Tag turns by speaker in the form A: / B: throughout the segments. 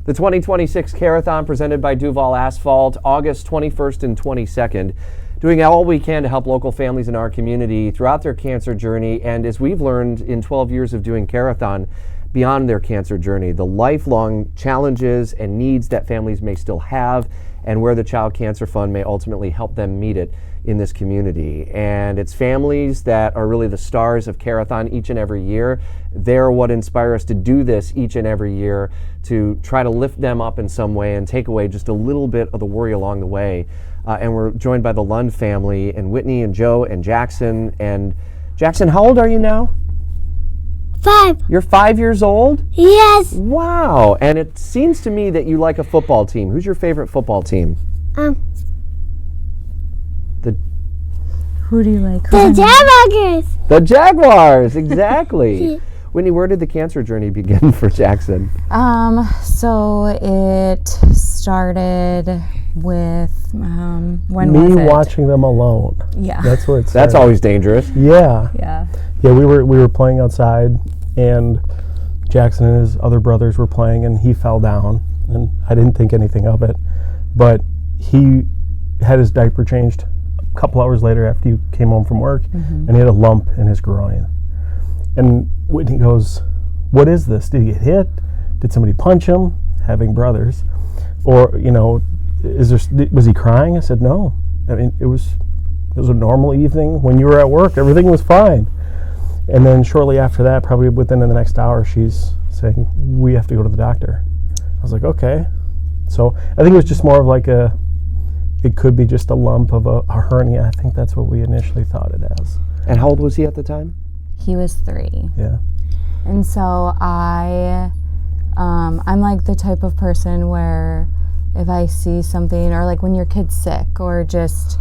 A: The 2026 Care-a-thon presented by Duval Asphalt, August 21st and 22nd. Doing all we can to help local families in our community throughout their cancer journey, and as we've learned in 12 years of doing Care-a-thon, beyond their cancer journey, the lifelong challenges and needs that families may still have, and where the Child Cancer Fund may ultimately help them meet it in this community. And it's families that are really the stars of Care-a-thon each and every year. They're what inspire us to do this each and every year, to try to lift them up in some way and take away just a little bit of the worry along the way. And we're joined by the Lund family, and Whitney and Joe and Jackson. And Jackson, how old are you now?
B: 5.
A: You're 5 years old?
B: Yes.
A: Wow. And it seems to me that you like a football team. Who's your favorite football team?
C: Who do you like?
B: The Jaguars.
A: The Jaguars, exactly. Whitney, where did the cancer journey begin for Jackson?
C: So it started with when
D: me
C: was it?
D: watching them alone.
C: Yeah.
D: That's where it started.
A: That's always dangerous.
D: Yeah.
C: Yeah.
D: Yeah, we were playing outside, and Jackson and his other brothers were playing, and he fell down, and I didn't think anything of it, but he had his diaper changed a couple hours later after he came home from work, and he had a lump in his groin. And Whitney goes, "What is this? Did he get hit? Did somebody punch him?" Having brothers, or was he crying? I said, "No. I mean, it was a normal evening when you were at work. Everything was fine." And then shortly after that, probably within the next hour, she's saying, "We have to go to the doctor." I was like, "Okay." So I think it was just more of like it could be just a lump of a hernia. I think that's what we initially thought it as.
A: And how old was he at the time?
C: He was 3.
D: Yeah.
C: And so I'm like the type of person where if I see something, or like when your kid's sick, or just,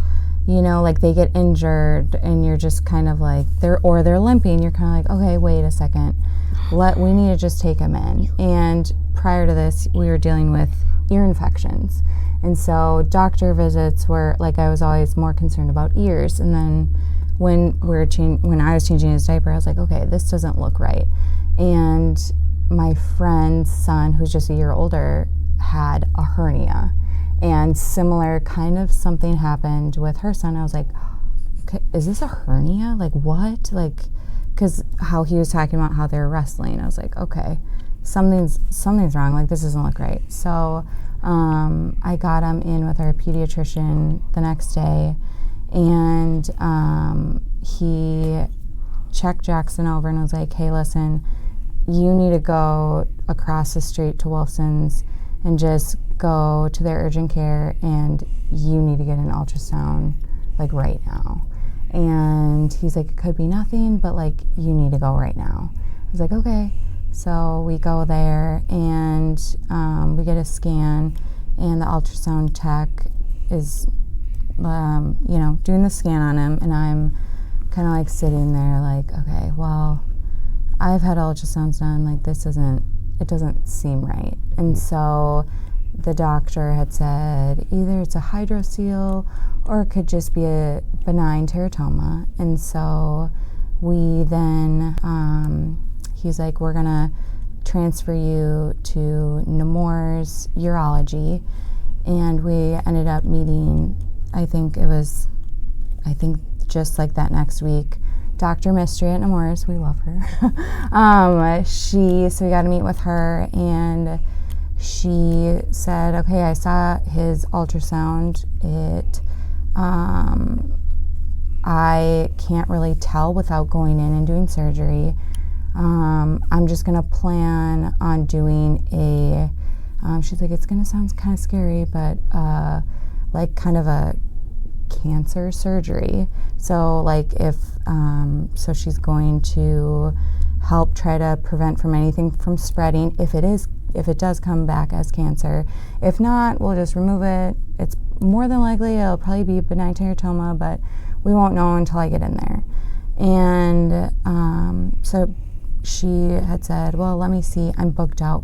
C: like they get injured and you're just kind of like, they're limping, you're kind of like, okay, wait a second, we need to just take them in. And prior to this, we were dealing with ear infections. And so doctor visits were like, I was always more concerned about ears. And then when I was changing his diaper, I was like, okay, this doesn't look right. And my friend's son, who's just a year older, had a hernia, and similar kind of something happened with her son. I was like, okay, is this a hernia? Like what? Like, because how he was talking about how they were wrestling, I was like, okay, something's wrong. Like this doesn't look right. So I got him in with our pediatrician the next day, and he checked Jackson over and was like, hey, listen, you need to go across the street to Wilson's and just go to their urgent care, and you need to get an ultrasound like right now. And he's like, it could be nothing, but like you need to go right now. I was like, okay. So we go there, and we get a scan, and the ultrasound tech is doing the scan on him, and I'm kind of like sitting there like, okay, well, I've had ultrasounds done, like it doesn't seem right. And so the doctor had said either it's a hydrocele or it could just be a benign teratoma. And so we then, he's like, we're gonna transfer you to Nemours Urology. And we ended up meeting, I think just like that next week, Dr. Mystery at Nemours, we love her. So we got to meet with her, and she said, okay, I saw his ultrasound. I can't really tell without going in and doing surgery. I'm just going to plan on doing she's like, it's going to sound kind of scary, but like kind of a cancer surgery. So like so she's going to help try to prevent from anything from spreading if it does come back as cancer. If not, we'll just remove it. It's more than likely it'll probably be a benign teratoma, but we won't know until I get in there. And so she had said, well, let me see, I'm booked out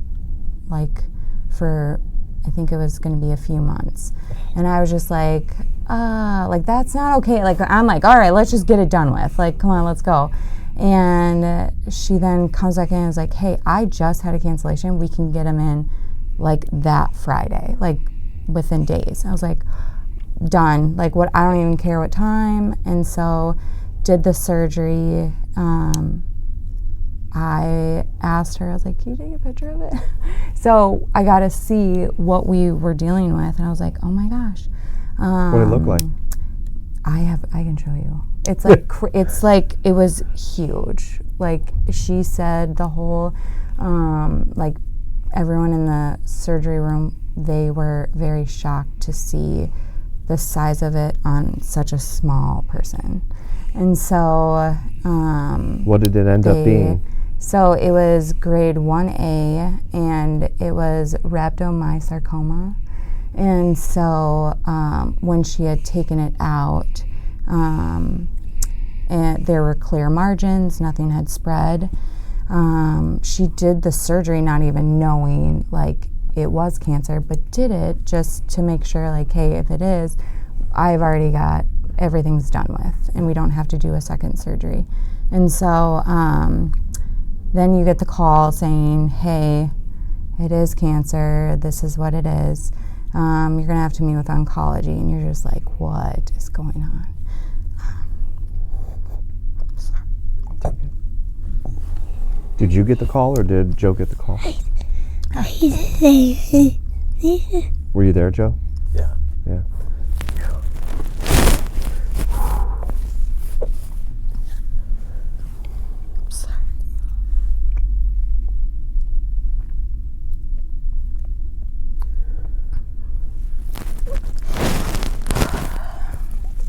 C: like for, I think it was going to be a few months. And I was just like that's not okay. Like, I'm like, all right, let's just get it done with. Like, come on, let's go. And she then comes back in and is like, hey, I just had a cancellation. We can get him in like that Friday, like within days. I was like, done. Like, what? I don't even care what time. And so did the surgery. I asked her, I was like, can you take a picture of it? So I got to see what we were dealing with, and I was like, oh my gosh.
A: What did it look like?
C: I can show you. It's like it's like it was huge. Like she said, the whole like everyone in the surgery room, they were very shocked to see the size of it on such a small person. And so
A: what did it end up being?
C: So it was grade 1A, and it was rhabdomyosarcoma. And so when she had taken it out, and there were clear margins, nothing had spread. She did the surgery not even knowing like it was cancer, but did it just to make sure, like, hey, if it is, I've already got everything's done with, and we don't have to do a second surgery. And so then you get the call saying, hey, it is cancer, this is what it is. You're going to have to meet with oncology. And you're just like, what is going on? Sorry.
A: Did you get the call, or did Joe get the call? Were you there, Joe?
D: Yeah.
A: Yeah.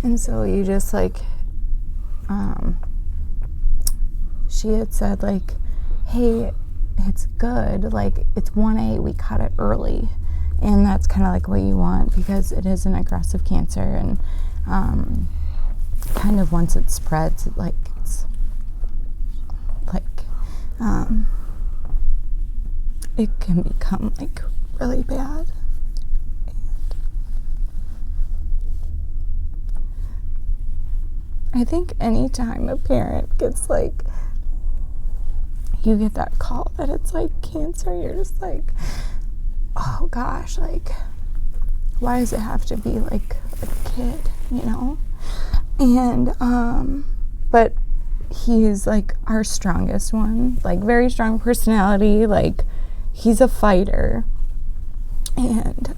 C: And so you just like, she had said like, hey, it's good, like it's 1A, we caught it early. And that's kind of like what you want, because it is an aggressive cancer, and kind of once it spreads, it's like it can become like really bad. I think anytime a parent gets like, you get that call that it's like cancer, you're just like, oh gosh, like, why does it have to be like a kid, you know? And, but he's like our strongest one, like very strong personality, like he's a fighter. And,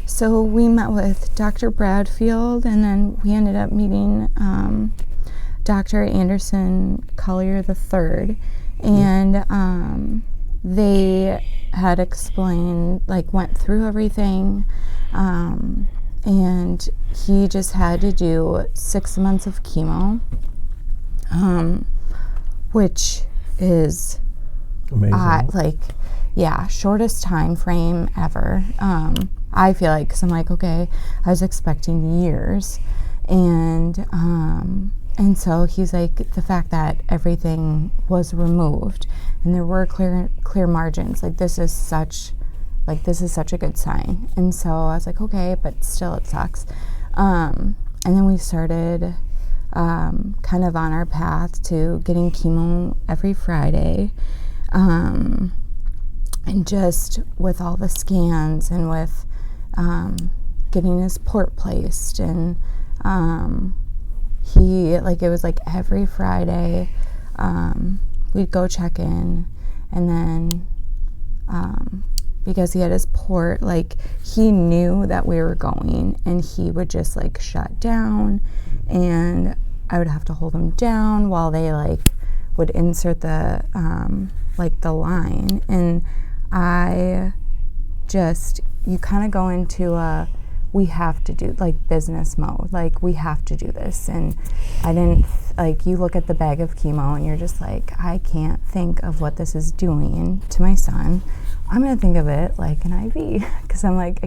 C: so we met with Dr. Bradfield, and then we ended up meeting Dr. Anderson Collier III, and they had explained, like, went through everything, and he just had to do 6 months of chemo, which is
D: amazing.
C: Shortest time frame ever. I feel like, because I'm like, okay, I was expecting years, and so he's like, the fact that everything was removed and there were clear margins, like this is such a good sign. And so I was like, okay, but still it sucks. And then we started kind of on our path to getting chemo every Friday. And just with all the scans, and with getting his port placed, and he, like, it was like every Friday we'd go check in, and then because he had his port, like, he knew that we were going, and he would just like shut down, and I would have to hold him down while they like would insert the like the line. And you kind of go into we have to do, like, business mode, like, we have to do this. And I didn't, like, you look at the bag of chemo and you're just like, I can't think of what this is doing to my son. I'm gonna think of it like an IV, because I'm like,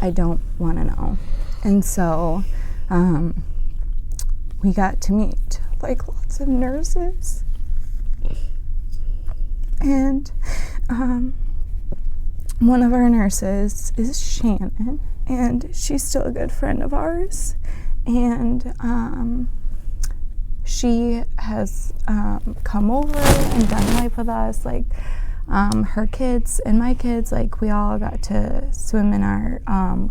C: I don't want to know. And so we got to meet like lots of nurses, and one of our nurses is Shannon, and she's still a good friend of ours, and she has come over and done life with us. Like, her kids and my kids, like, we all got to swim in our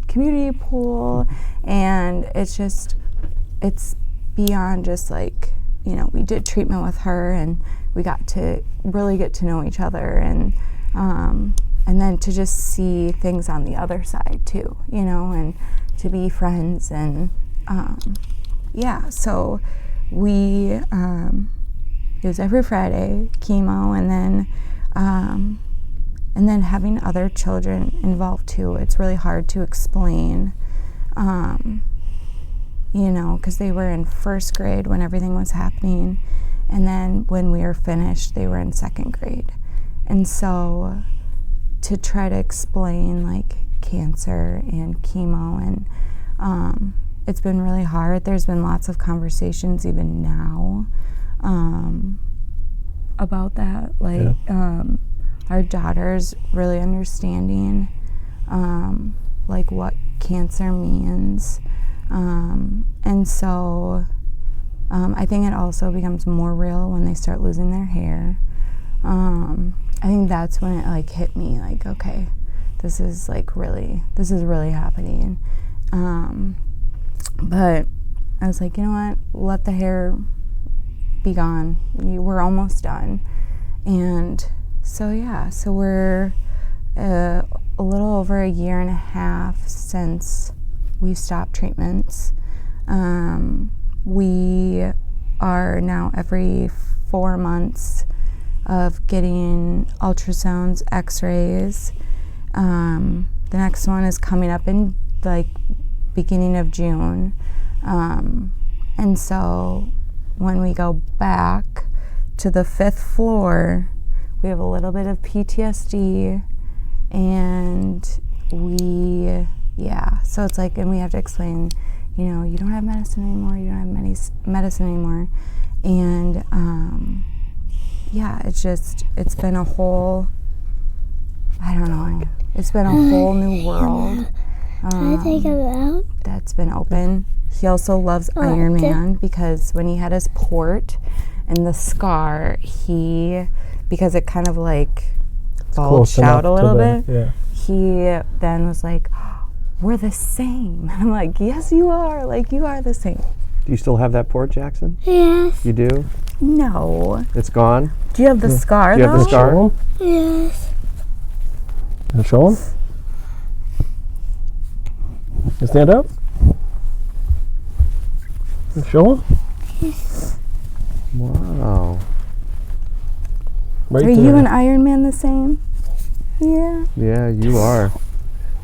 C: community pool, and it's beyond just like, you know, we did treatment with her and we got to really get to know each other, and then to just see things on the other side too, you know, and to be friends, and yeah, so we it was every Friday chemo, and then having other children involved too. It's really hard to explain, you know, because they were in first grade when everything was happening, and then when we were finished, they were in second grade. And so to try to explain like cancer and chemo, and it's been really hard. There's been lots of conversations even now about that. Like, our daughter's really understanding like what cancer means. And so I think it also becomes more real when they start losing their hair. I think that's when it like hit me, like, okay, this is really happening. But I was like, you know what, let the hair be gone. We're almost done. And so yeah, so we're a little over a year and a half since we stopped treatments. We are now every 4 months of getting ultrasounds, x-rays. The next one is coming up in like beginning of June. And so when we go back to the 5th floor, we have a little bit of PTSD, and so it's like, and we have to explain, you know, you don't have medicine anymore, you don't have medicine anymore. And it's been a whole, I don't know, it's been a whole new world.
B: Can I take it out?
C: That's been open. He also loves Iron Man, because when he had his port and the scar, because it kind of like bulged out a little bit, he then was like, we're the same. I'm like, yes, you are. Like, you are the same.
A: Do you still have that port, Jackson?
B: Yes.
A: You do?
C: No.
A: It's gone?
C: Do you have the scar,
A: Do you have the scar?
B: Yes.
D: Can I show him? You stand up? Show him?
A: Wow.
D: Right
C: Are
D: there.
C: you and Iron Man the same? Yeah.
A: Yeah, you are.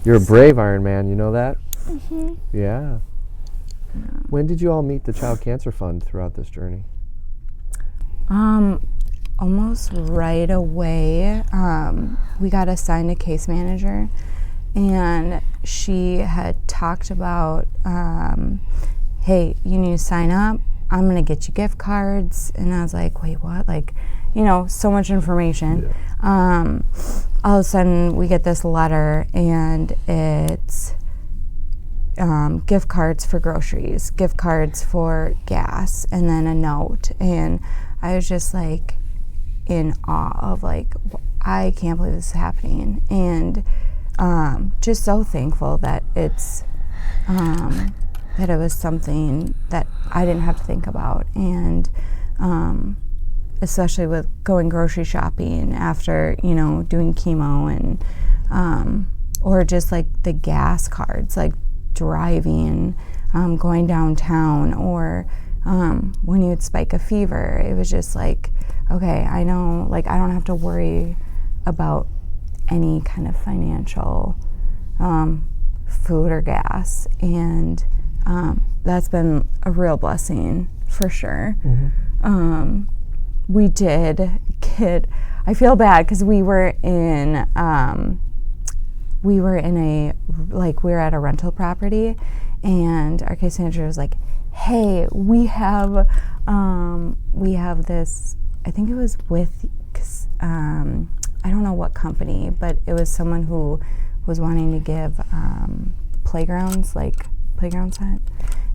A: You're a brave Iron Man, you know that?
B: Mm-hmm.
A: Yeah. When did you all meet the Child Cancer Fund throughout this journey?
C: Almost right away. We got assigned a case manager, and she had talked about, hey, you need to sign up. I'm going to get you gift cards. And I was like, wait, what? Like, you know, so much information. Yeah. All of a sudden, we get this letter, and it's gift cards for groceries, gift cards for gas, and then a note. And I was just like in awe of like, I can't believe this is happening. And just so thankful that it's that it was something that I didn't have to think about. And especially with going grocery shopping after, you know, doing chemo, and or just like the gas cards, like driving, going downtown, or when you would spike a fever, it was just like, okay, I know, like, I don't have to worry about any kind of financial food or gas. And that's been a real blessing for sure. Mm-hmm. We did get, I feel bad because we were at a rental property, and our case manager was like, hey, we have this, I think it was with, I don't know what company, but it was someone who was wanting to give playgrounds, like playground set.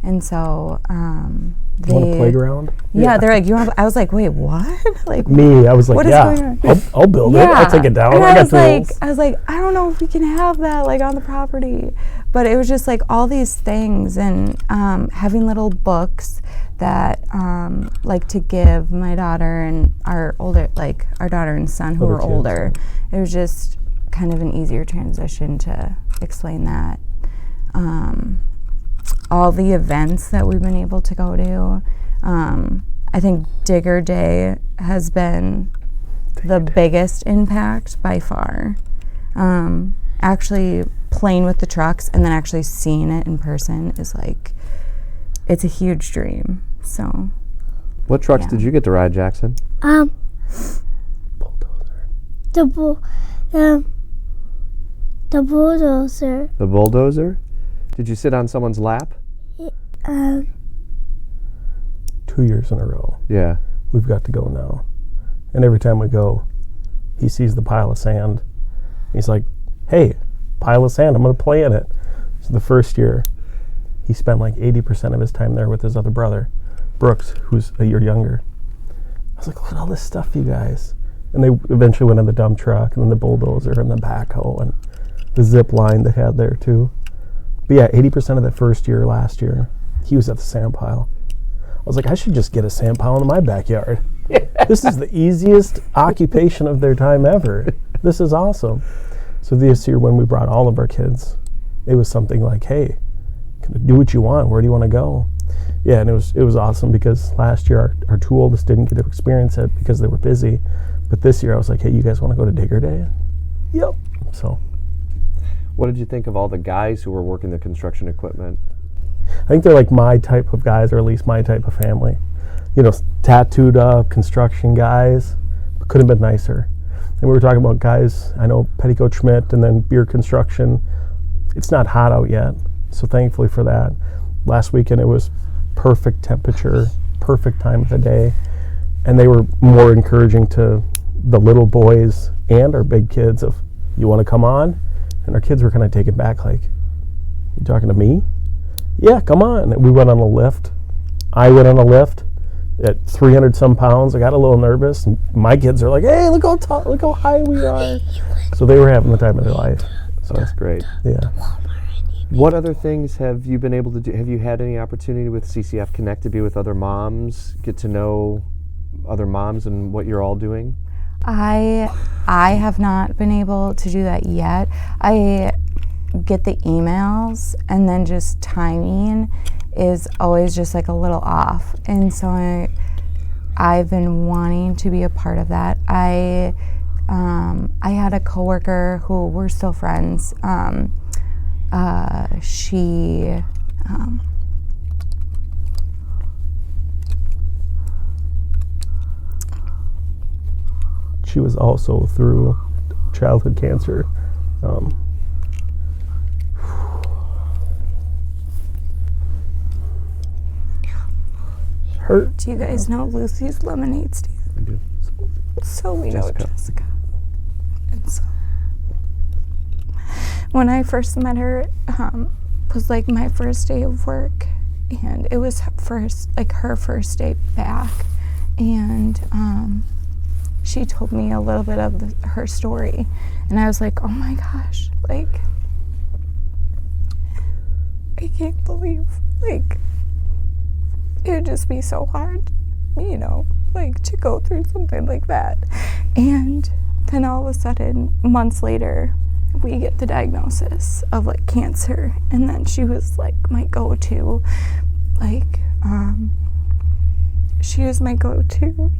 C: And so
D: You want a playground?
C: Yeah, they're like, you want? I was like, wait, what? Like
D: Me, I was like,
C: what is
D: yeah,
C: going on?
D: I'll build it. I'll take it down.
C: And
D: I got
C: I was like, I don't know if we can have that like on the property. But it was just like all these things, and having little books that like to give my daughter and our daughter and son who were older. It was just kind of an easier transition to explain that. All the events that we've been able to go to. I think Digger Day has been the biggest impact by far. Actually playing with the trucks and then actually seeing it in person is like, it's a huge dream. So.
A: What trucks did you get to ride, Jackson?
D: Bulldozer.
B: The bulldozer.
A: The bulldozer? Did you sit on someone's lap?
D: 2 years in a row.
A: Yeah.
D: We've got to go now. And every time we go, he sees the pile of sand. He's like, hey, pile of sand, I'm going to play in it. So the first year, he spent like 80% of his time there with his other brother, Brooks, who's a year younger. I was like, look at all this stuff, you guys. And they eventually went in the dump truck and then the bulldozer and the backhoe and the zip line they had there too. But yeah, 80% of the first year last year, he was at the sand pile. I was like, I should just get a sand pile in my backyard. This is the easiest occupation of their time ever. This is awesome. So this year when we brought all of our kids, it was something like, hey, do what you want. Where do you want to go? Yeah, and it was awesome because last year our two oldest didn't get to experience it because they were busy. But this year I was like, hey, you guys want to go to Digger Day? Yep. So.
A: What did you think of all the guys who were working the construction equipment?
D: I think they're like my type of guys, or at least my type of family. You know, tattooed up construction guys. Couldn't have been nicer. And we were talking about guys, I know Petticoat Schmidt and then Beer Construction. It's not hot out yet, so thankfully for that. Last weekend it was perfect temperature, perfect time of the day. And they were more encouraging to the little boys and our big kids of, you want to come on? And our kids were kind of taken back like, you talking to me? Yeah, come on. And we went on a lift. I went on a lift at 300 some pounds. I got a little nervous. And my kids are like, hey, look how tall, look how high we are. So they were having the time of their life. So
A: that's great.
D: Yeah.
A: What other things have you been able to do? Have you had any opportunity with CCF Connect to be with other moms, get to know other moms and what you're all doing?
C: I have not been able to do that yet. I get the emails and then just timing is always just like a little off. And so I've been wanting to be a part of that. I had a coworker who we're still friends.
D: She was also through childhood cancer. Hurt.
C: Do you guys know Lucy's Lemonade Stand?
A: I do.
C: So we know
A: Jessica.
C: Jessica. And so when I first met her, was like my first day of work, and it was her first day back, and she told me a little bit of her story, and I was like, oh my gosh, like, I can't believe, like, it would just be so hard, you know, like, to go through something like that. And then all of a sudden, months later, we get the diagnosis of, like, cancer, and then she was, like, my go-to, like, she was my go-to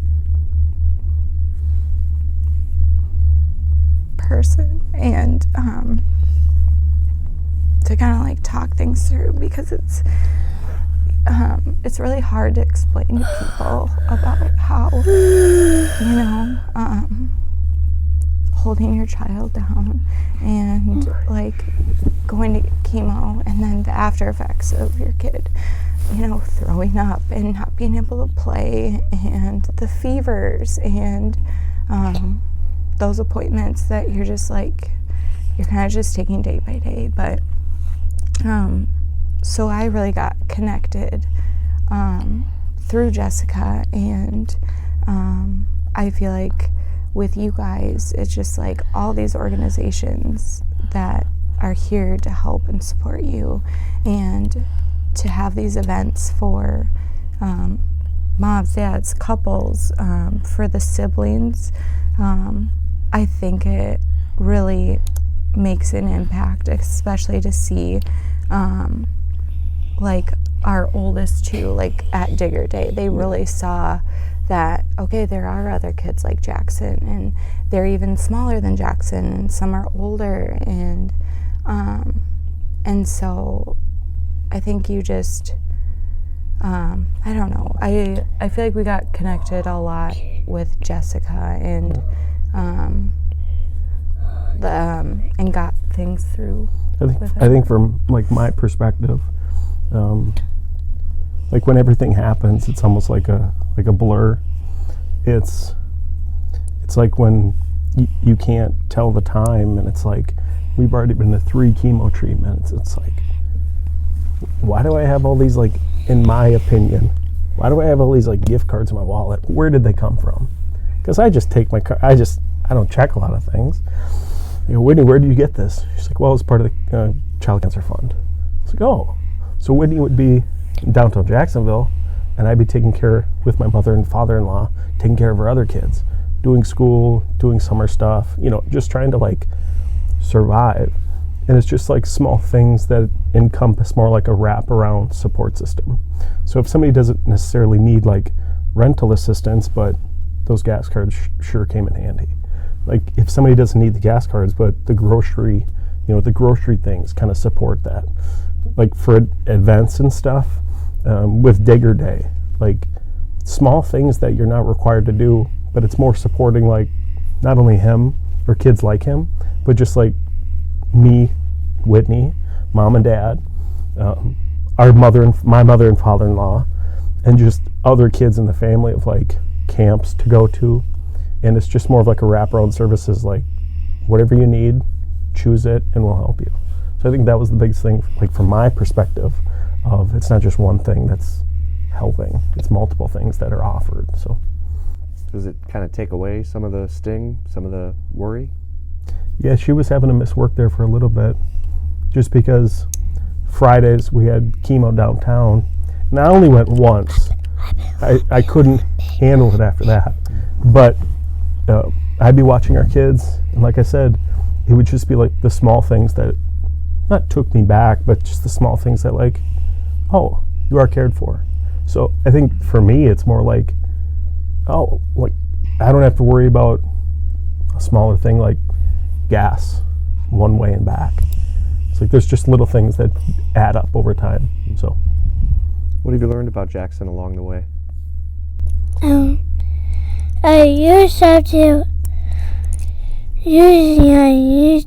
C: person, and to kind of like talk things through, because it's really hard to explain to people about how, you know, holding your child down and like going to chemo and then the after effects of your kid, you know, throwing up and not being able to play, and the fevers, and those appointments that you're just like, you're kind of just taking day by day. But
E: so I really got connected through Jessica, and I feel like with you guys, it's just like all these organizations that are here to help and support you, and to have these events for moms, dads, couples, for the siblings, I think it really makes an impact, especially to see like our oldest two, like at Digger Day, they really saw that, okay, there are other kids like Jackson, and they're even smaller than Jackson, and some are older, and so I think you just, I don't know, I feel like we got connected a lot with Jessica, and and got things through.
D: I think from like my perspective, like when everything happens, it's almost like a blur. It's like when you can't tell the time, and it's like we've already been to 3 chemo treatments. It's like, why do I have all these, like, in my opinion, why do I have all these like gift cards in my wallet? Where did they come from? Because I just take my car. I don't check a lot of things. You know, Whitney, where do you get this? She's like, well, it's part of the Child Cancer Fund. It's like, oh, so Whitney would be in downtown Jacksonville, and I'd be taking care with my mother and father-in-law, taking care of her other kids, doing school, doing summer stuff, you know, just trying to like survive. And it's just like small things that encompass more like a wraparound support system. So if somebody doesn't necessarily need like rental assistance, but those gas cards sure came in handy. Like if somebody doesn't need the gas cards, but the grocery, you know, the grocery things kind of support that. Like for events and stuff, with Digger Day, like small things that you're not required to do, but it's more supporting like not only him or kids like him, but just like me, Whitney, mom and dad, my mother and father-in-law, and just other kids in the family of like camps to go to. And it's just more of like a wraparound services, like whatever you need, choose it and we'll help you. So I think that was the biggest thing, like from my perspective, of it's not just one thing that's helping, it's multiple things that are offered. So
A: does it kind of take away some of the sting, some of the worry?
D: Yeah, she was having to miss work there for a little bit, just because Fridays we had chemo downtown, and I only went once. I couldn't handle it after that, but I'd be watching our kids, and like I said, it would just be like the small things that not took me back, but just the small things that like, oh, you are cared for. So I think for me, it's more like, oh, like I don't have to worry about a smaller thing like gas one way and back. It's like there's just little things that add up over time. So
A: what have you learned about Jackson along the way?
B: I used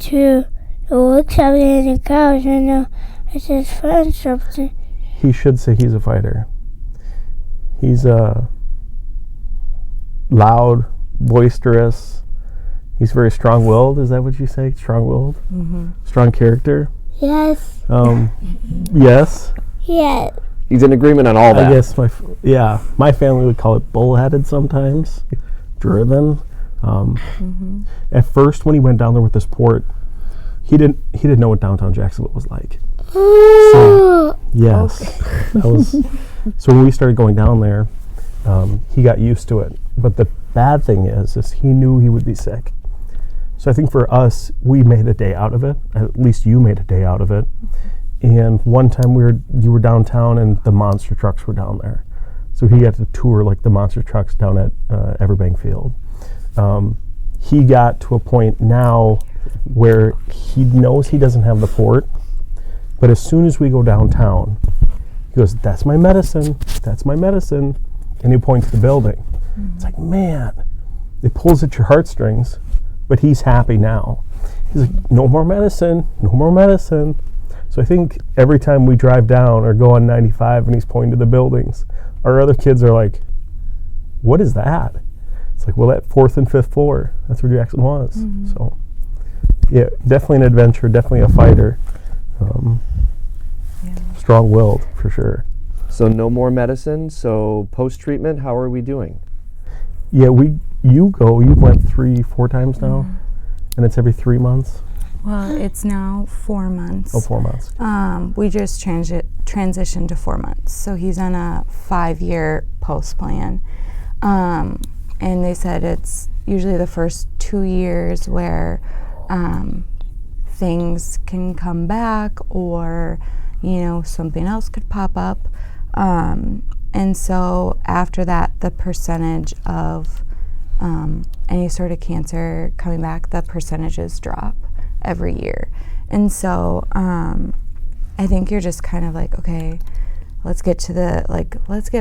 B: to look something in the couch, and now I just found something.
D: He should say he's a fighter. He's loud, boisterous. He's very strong-willed. Is that what you say? Strong-willed? Mm-hmm. Strong character?
B: Yes.
D: Yes.
B: Yes.
A: He's in agreement on all that.
D: I guess my family would call it bullheaded sometimes, driven. At first, when he went down there with this port, he didn't know what downtown Jacksonville was like. So, yes, okay. That was. So when we started going down there, he got used to it. But the bad thing is he knew he would be sick. So I think for us, we made a day out of it. At least you made a day out of it. And one time you were downtown and the monster trucks were down there. So he got to tour like the monster trucks down at Everbank Field. He got to a point now where he knows he doesn't have the port, but as soon as we go downtown, he goes, that's my medicine, and he points to the building. Mm-hmm. It's like, man, it pulls at your heartstrings, but he's happy now. He's like, no more medicine. So I think every time we drive down or go on 95 and he's pointing to the buildings, our other kids are like, what is that? It's like, well, that 4th and 5th floor, that's where Jackson was. Mm-hmm. So, yeah, definitely an adventure, definitely a fighter. strong-willed for sure.
A: So no more medicine. So post-treatment, how are we doing?
D: Yeah, you went 3-4 times now, and it's every 3 months.
E: Well, it's now 4 months.
D: Oh, 4 months.
E: We just transitioned to 4 months. So he's on a 5-year post plan. And they said it's usually the first 2 years where things can come back, or, something else could pop up. And so after that, the percentage of any sort of cancer coming back, the percentages drop every year. And so I think you're just kind of like, okay, let's get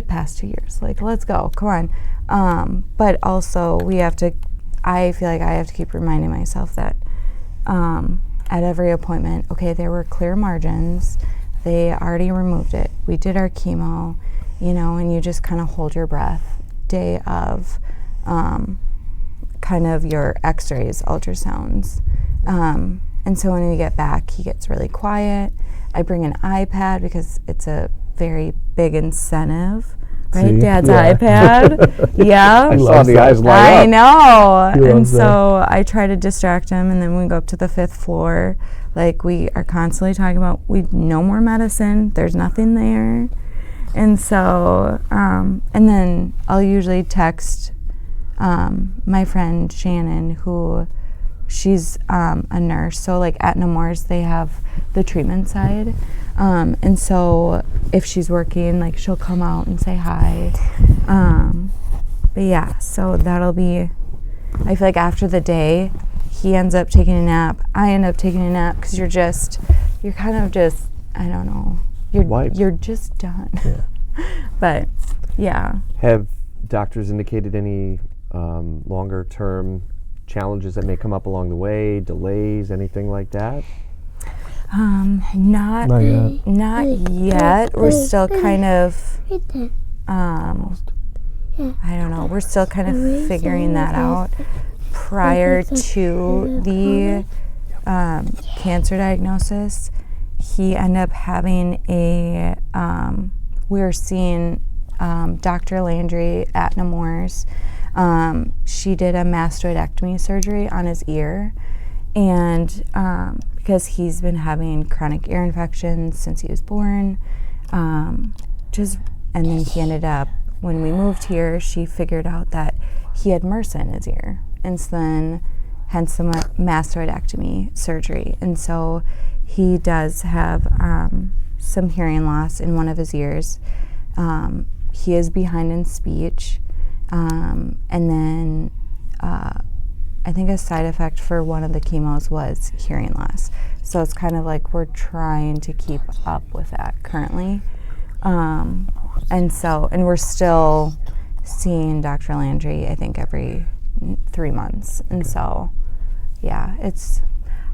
E: past 2 years. Let's go, come on. But also I feel like I have to keep reminding myself that at every appointment, okay, there were clear margins. They already removed it. We did our chemo, and you just kind of hold your breath day of kind of your x-rays, ultrasounds. And so when we get back, he gets really quiet. I bring an iPad because it's a very big incentive, right?
D: See?
E: Dad's
D: Yeah.
E: iPad. Yeah.
A: I saw the eyes light
E: I
A: up.
E: know.
D: He
E: And
D: loves
E: so I try to distract him, and then we go up to the 5th floor. We are constantly talking about no more medicine. There's nothing there. And so, and then I'll usually text my friend Shannon, who she's a nurse. So at Nemours, they have the treatment side. And so if she's working, she'll come out and say hi. But yeah, so that'll be, I feel like after the day, he ends up taking a nap. I end up taking a nap because you're kind of just, I don't know, you're just done.
D: Yeah.
E: But yeah.
A: Have doctors indicated any longer term challenges that may come up along the way, delays, anything like that?
D: Not yet.
E: Not yet. We're still kind of, I don't know, we're still kind of figuring that out. Prior to the cancer diagnosis, he ended up having we were seeing Dr. Landry at Nemours. She did a mastoidectomy surgery on his ear, and because he's been having chronic ear infections since he was born, and then he ended up, when we moved here, she figured out that he had MRSA in his ear, and so then hence the mastoidectomy surgery. And so he does have some hearing loss in one of his ears. He is behind in speech. And then I think a side effect for one of the chemos was hearing loss. So it's kind of we're trying to keep up with that currently. And we're still seeing Dr. Landry, I think, every 3 months. And so, yeah,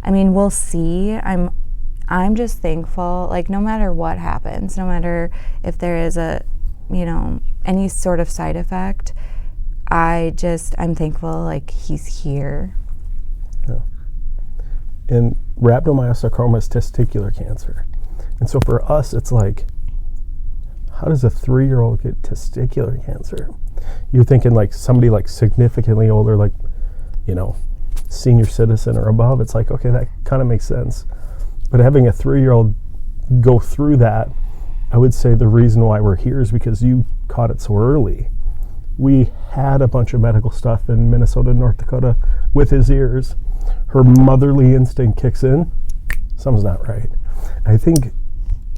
E: we'll see. I'm just thankful, no matter what happens, no matter if there is any sort of side effect, I'm thankful he's here.
D: Yeah. And rhabdomyosarcoma is testicular cancer. And so for us, it's how does a 3-year-old get testicular cancer? You're thinking somebody significantly older, senior citizen or above. It's okay, that kind of makes sense. But having a 3-year-old go through that, I would say the reason why we're here is because you caught it so early. We had a bunch of medical stuff in Minnesota and North Dakota with his ears. Her motherly instinct kicks in. Something's not right. I think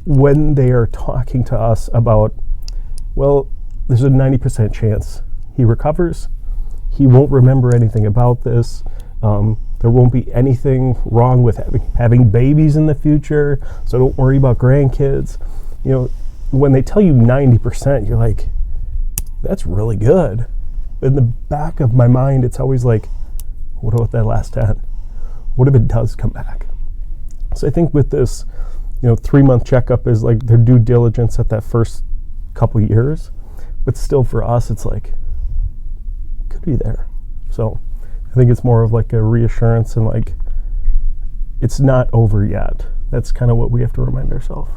D: when they are talking to us about, well, there's a 90% chance he recovers. He won't remember anything about this. There won't be anything wrong with having babies in the future, so don't worry about grandkids. When they tell you 90%, you're that's really good. But in the back of my mind, it's always what about that last 10? What if it does come back? So I think with this, 3-month checkup is their due diligence at that first couple years. But still for us, it's could be there. So I think it's more of a reassurance and it's not over yet. That's kind of what we have to remind ourselves.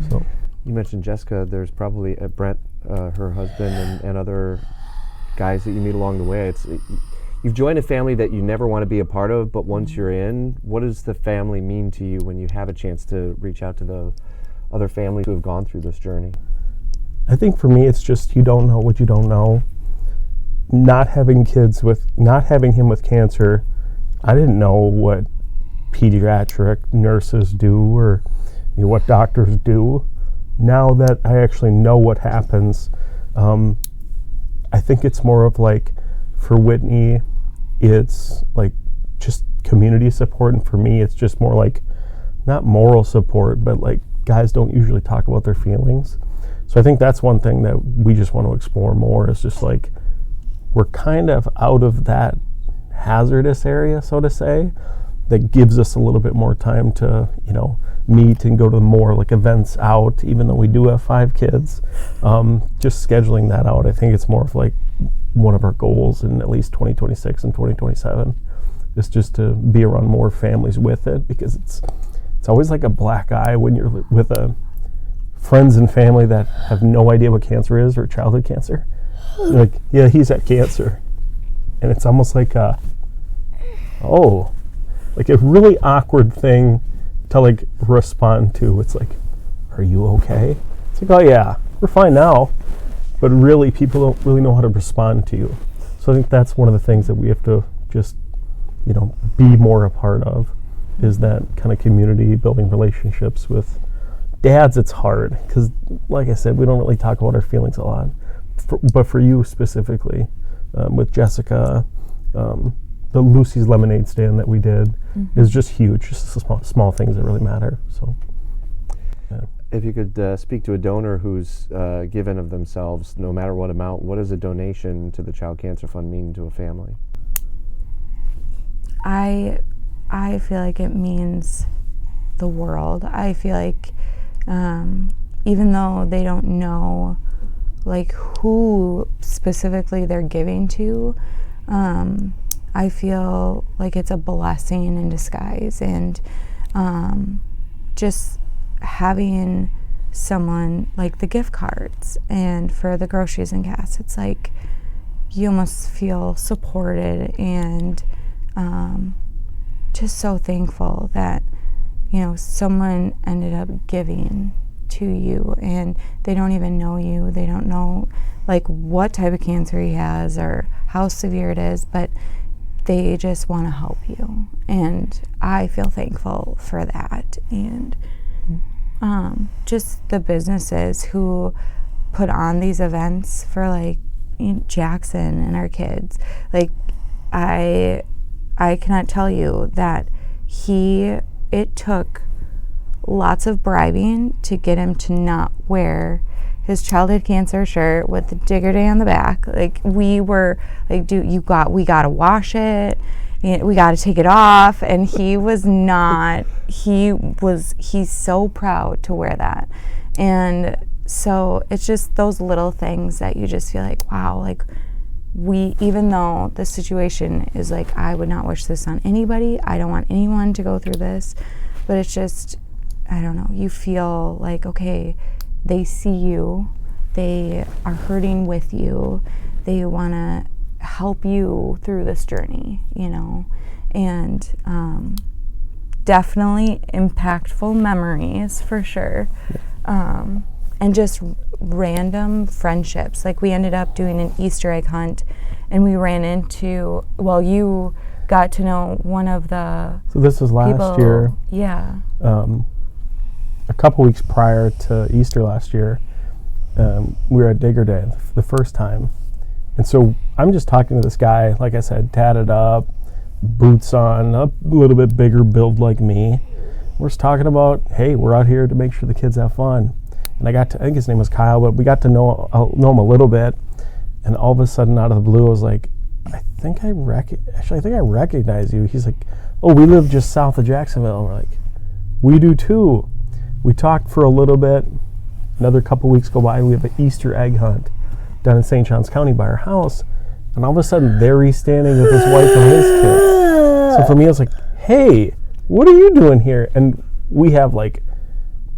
D: So
A: You mentioned Jessica. There's probably Brent, her husband, and other guys that you meet along the way. You've joined a family that you never want to be a part of, but once you're in, what does the family mean to you when you have a chance to reach out to the other families who have gone through this journey?
D: I think for me, it's just you don't know what you don't know. Not having him with cancer, I didn't know what pediatric nurses do or what doctors do. Now that I actually know what happens, I think it's more of like, for Whitney, it's like just community support, and for me, it's just more like, not moral support, but like guys don't usually talk about their feelings. So I think that's one thing that we just want to explore more, is just like, we're kind of out of that hazardous area, so to say, that gives us a little bit more time to, meet and go to more like events out, even though we do have 5 kids. Just scheduling that out, I think it's more of like one of our goals in at least 2026 and 2027, is just to be around more families with it, because it's always like a black eye when you're with friends and family that have no idea what cancer is or childhood cancer. You're like, yeah, he's had cancer. And it's almost like like a really awkward thing to like respond to. It's like, are you okay? It's like, oh yeah, we're fine now. But really, people don't really know how to respond to you. So I think that's one of the things that we have to just, be more a part of, is that kind of community, building relationships with dads. It's hard because, like I said, we don't really talk about our feelings a lot. But for you specifically, with Jessica, the Lucy's Lemonade stand that we did is just huge. Just small things that really matter. So, yeah.
A: If you could speak to a donor who's given of themselves, no matter what amount, what does a donation to the Child Cancer Fund mean to a family?
E: I feel like it means the world. I feel like even though they don't know like who specifically they're giving to, I feel like it's a blessing in disguise. And just having someone like the gift cards and for the groceries and gas, it's like you almost feel supported and just so thankful that someone ended up giving to you, and they don't even know you. They don't know like what type of cancer he has or how severe it is, but they just want to help you, and I feel thankful for that. And just the businesses who put on these events for like Jackson and our kids, like I cannot tell you that it took lots of bribing to get him to not wear his childhood cancer shirt with the Digger Day on the back. Like we were like, we gotta wash it, we gotta take it off, and he was not. He's so proud to wear that, and so it's just those little things that you just feel like, wow, like even though the situation is like, I would not wish this on anybody. I don't want anyone to go through this, but it's just, I don't know, you feel like, okay, they see you, they are hurting with you, they want to help you through this journey, and definitely impactful memories for sure. And just random friendships. Like we ended up doing an Easter egg hunt, and we ran into, you got to know one of the
D: So this was last year.
E: Yeah.
D: A couple weeks prior to Easter last year, we were at Digger Day the first time. And so I'm just talking to this guy, like I said, tatted up, boots on, a little bit bigger build like me. We're just talking about, hey, we're out here to make sure the kids have fun. And I think his name was Kyle, but we got to know him a little bit. And all of a sudden, out of the blue, I was like, I think I recognize you. He's like, oh, we live just south of Jacksonville. And we're like, we do too. We talked for a little bit. Another couple weeks go by, we have an Easter egg hunt down in St. Johns County by our house. And all of a sudden, there he's standing with his wife and his kids. So for me, I was like, hey, what are you doing here? And we have like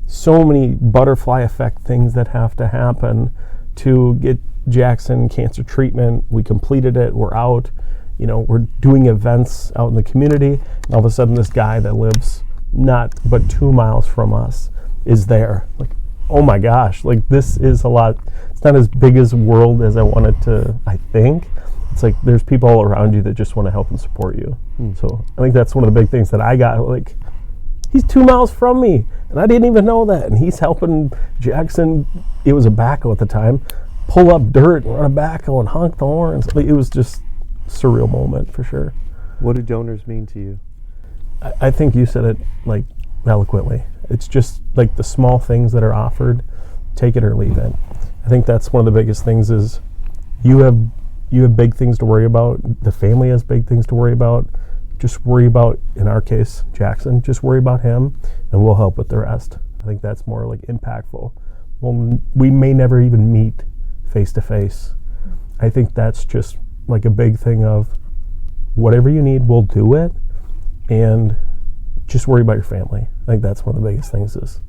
D: so many butterfly effect things that have to happen to get Jackson cancer treatment. We completed it. We're out. We're doing events out in the community. And all of a sudden, this guy that lives not but 2 miles from us is there. Like, oh my gosh, like this is a lot. It's not as big as a world as I want it to, I think. It's like there's people all around you that just want to help and support you. So I think that's one of the big things that I got. Like, he's 2 miles from me, and I didn't even know that. And he's helping Jackson, it was a backhoe at the time, pull up dirt and run a backhoe and honk the horns. Like, it was just a surreal moment for sure.
A: What do donors mean to you?
D: I think you said it like eloquently. It's just like the small things that are offered, take it or leave it. I think that's one of the biggest things is you have big things to worry about. The family has big things to worry about. Just worry about, in our case, Jackson, just worry about him and we'll help with the rest. I think that's more like impactful. Well, we may never even meet face to face. I think that's just like a big thing of whatever you need, we'll do it. And just worry about your family. I think that's one of the biggest things is